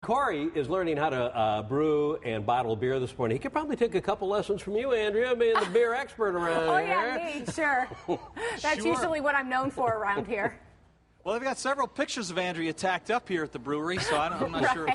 Corey is learning how to brew and bottle beer this morning. He could probably take a couple lessons from you, Andrea, being the beer expert around here. Oh, yeah, me, sure. That's usually what I'm known for around here. Well, they've got several pictures of Andrea tacked up here at the brewery, so I'm not sure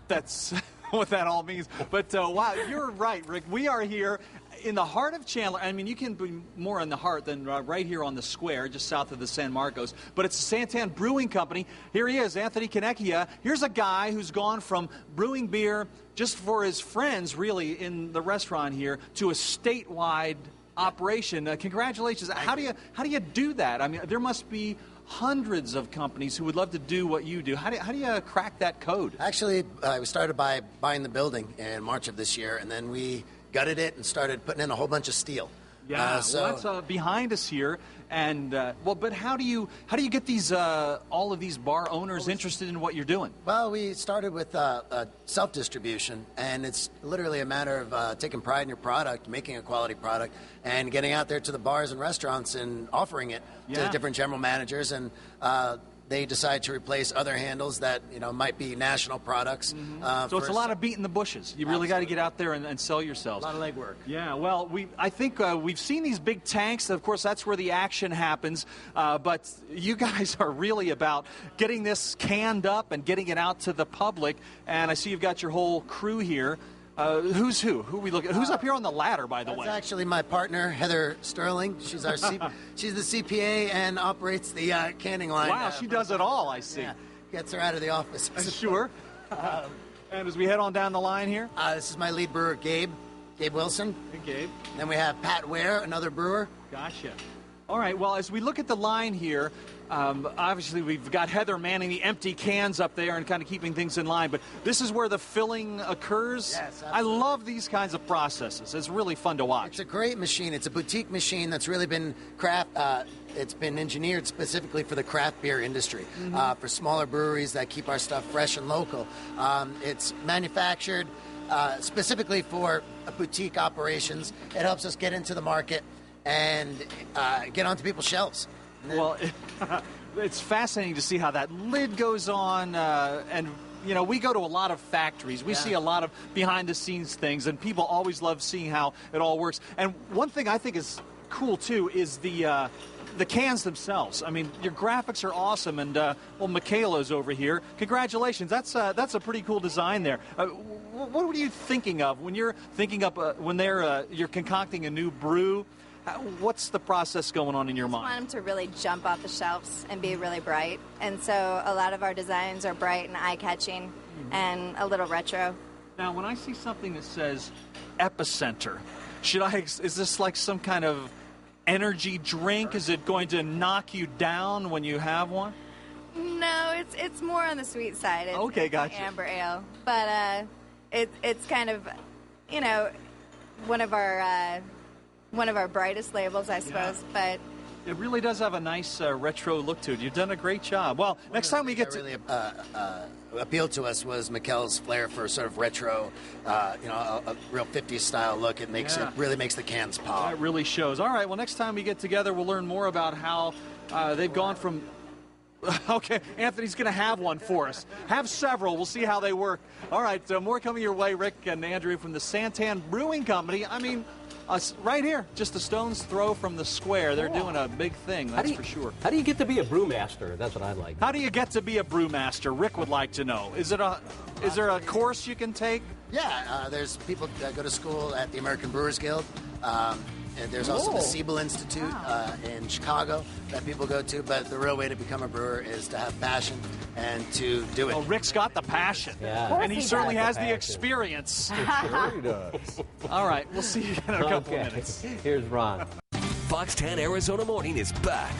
that's what that all means. But, wow, you're right, Rick. We are here in the heart of Chandler. I mean, you can be more in the heart than right here on the square, just south of the San Marcos. But it's the SanTan Brewing Company. Here he is, Anthony Koneckia. Here's a guy who's gone from brewing beer just for his friends, really, in the restaurant here, to a statewide operation. Congratulations. How do you do that? I mean, there must be hundreds of companies who would love to do what you do. How do you crack that code? Actually, we started by buying the building in March of this year, and then we gutted it and started putting in a whole bunch of steel. Yeah, well, that's behind us here. And but how do you get these all of these bar owners interested in what you're doing? Well, we started with self-distribution, and it's literally a matter of taking pride in your product, making a quality product, and getting out there to the bars and restaurants and offering it to different general managers. And they decide to replace other handles that might be national products. So it's a lot of beating the bushes. You really got to get out there and sell yourselves. A lot of legwork. Yeah, well, I think we've seen these big tanks. Of course, that's where the action happens. But you guys are really about getting this canned up and getting it out to the public. And I see you've got your whole crew here. Who's who? Who are we looking at? Who's up here on the ladder, by the way? That's actually my partner, Heather Sterling. She's our she's the CPA and operates the canning line. Wow, she does it all, I see. Yeah, gets her out of the office. Sure. And as we head on down the line here? This is my lead brewer, Gabe Wilson. Hey, Gabe. Then we have Pat Ware, another brewer. Gotcha. All right, well, as we look at the line here, obviously we've got Heather manning the empty cans up there and kind of keeping things in line, but this is where the filling occurs. Yes, I love these kinds of processes. It's really fun to watch. It's a great machine. It's a boutique machine that's really been it's been engineered specifically for the craft beer industry, for smaller breweries that keep our stuff fresh and local. It's manufactured specifically for boutique operations. It helps us get into the market and get onto people's shelves. Well, it's fascinating to see how that lid goes on, and we go to a lot of factories. We see a lot of behind-the-scenes things, and people always love seeing how it all works. And one thing I think is cool too is the cans themselves. I mean, your graphics are awesome, and Michaela's over here. Congratulations! That's a pretty cool design there. What were you thinking of when you're thinking up when you're concocting a new brew? What's the process going on in your mind? I want them to really jump off the shelves and be really bright. And so a lot of our designs are bright and eye-catching and a little retro. Now, when I see something that says Epicenter, is this like some kind of energy drink? Is it going to knock you down when you have one? No, it's more on the sweet side. Okay, gotcha. It's amber ale. But it's kind of, one of our brightest labels, I suppose, but it really does have a nice retro look to it. You've done a great job. Well, next time we get to really appealed to us was Mikkel's flair for sort of retro, a real 50s style look. It really makes the cans pop. That really shows. All right, well, next time we get together, we'll learn more about how they've gone from. Okay, Anthony's going to have one for us. Have several. We'll see how they work. All right, more coming your way, Rick and Andrew from the SanTan Brewing Company. I mean, right here, just a stone's throw from the square. They're doing a big thing, that's for sure. How do you get to be a brewmaster? That's what I'd like. How do you get to be a brewmaster? Rick would like to know. Is there a course you can take? Yeah, there's people that go to school at the American Brewers Guild. And there's also the Siebel Institute in Chicago that people go to. But the real way to become a brewer is to have passion and to do it. Well, Rick's got the passion. Yeah. And he certainly has the experience. Sure he does. All right, we'll see you in a couple of minutes. Here's Ron. Fox 10 Arizona Morning is back.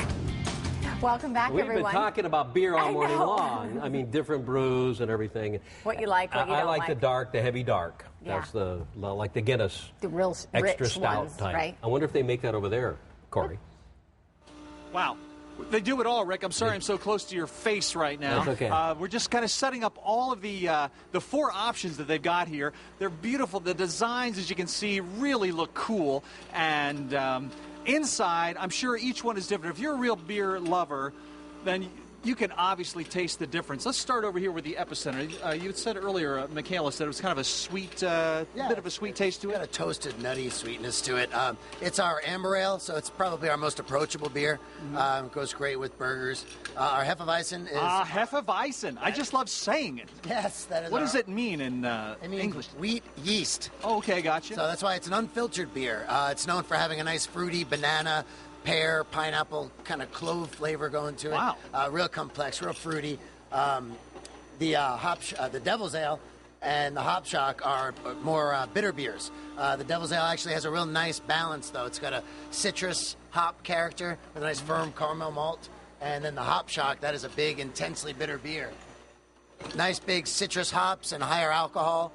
Welcome back, We've everyone. been talking about beer all morning long. I mean, different brews and everything. What you like, what you don't like. I like the dark, the heavy dark. Yeah. That's like the Guinness. The real extra rich stout ones, type. right? I wonder if they make that over there, Corey. Wow. They do it all, Rick. I'm sorry I'm so close to your face right now. That's okay. We're just kind of setting up all of the four options that they've got here. They're beautiful. The designs, as you can see, really look cool. And inside, I'm sure each one is different. If you're a real beer lover, then you can obviously taste the difference. Let's start over here with the Epicenter. You had said earlier, Michaela said it was kind of a sweet, bit of a sweet taste to it. Got a toasted, nutty sweetness to it. It's our amber ale, so it's probably our most approachable beer. It goes great with burgers. Our Hefeweizen is... Hefeweizen. I just love saying it. Yes, that is. What does it mean in English? Wheat yeast. Oh, okay, gotcha. So that's why it's an unfiltered beer. It's known for having a nice fruity banana, pear, pineapple, kind of clove flavor going to it. Wow. Real complex, real fruity. The Devil's Ale and the Hop Shock are more bitter beers. The Devil's Ale actually has a real nice balance, though. It's got a citrus hop character with a nice firm caramel malt. And then the Hop Shock, that is a big, intensely bitter beer. Nice big citrus hops and higher alcohol.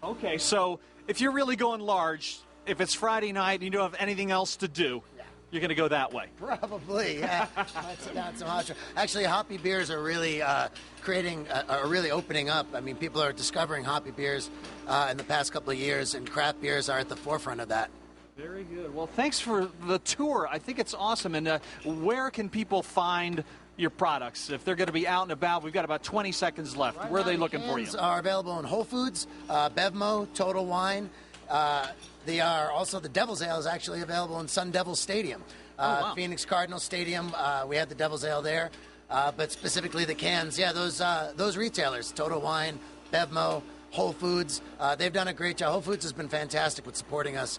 Okay, so if you're really going large, if it's Friday night and you don't have anything else to do, you're going to go that way. Probably, yeah. Let's sit down some hot shots. Actually, hoppy beers are really really opening up. I mean, people are discovering hoppy beers in the past couple of years, and craft beers are at the forefront of that. Very good. Well, thanks for the tour. I think it's awesome. And where can people find your products? If they're going to be out and about, we've got about 20 seconds left. Where are they looking for you? Cans are available in Whole Foods, Bevmo, Total Wine. They are also, the Devil's Ale is actually available in Sun Devil Stadium. Wow. Phoenix Cardinal Stadium, we have the Devil's Ale there. But specifically the cans, those retailers, Total Wine, Bevmo, Whole Foods, they've done a great job. Whole Foods has been fantastic with supporting us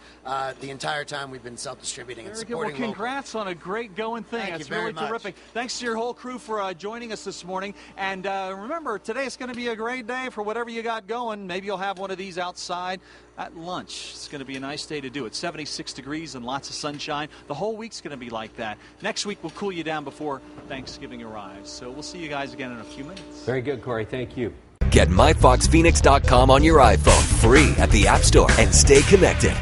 the entire time we've been self-distributing and supporting Well, congrats on a great going thing. Thank you That's very really much. terrific. Thanks to your whole crew for joining us this morning. And remember, today is going to be a great day for whatever you got going. Maybe you'll have one of these outside at lunch. It's going to be a nice day to do it. 76 degrees and lots of sunshine. The whole week's going to be like that. Next week, we'll cool you down before Thanksgiving arrives. So we'll see you guys again in a few minutes. Very good, Corey. Thank you. Get MyFoxPhoenix.com on your iPhone free at the App Store and stay connected.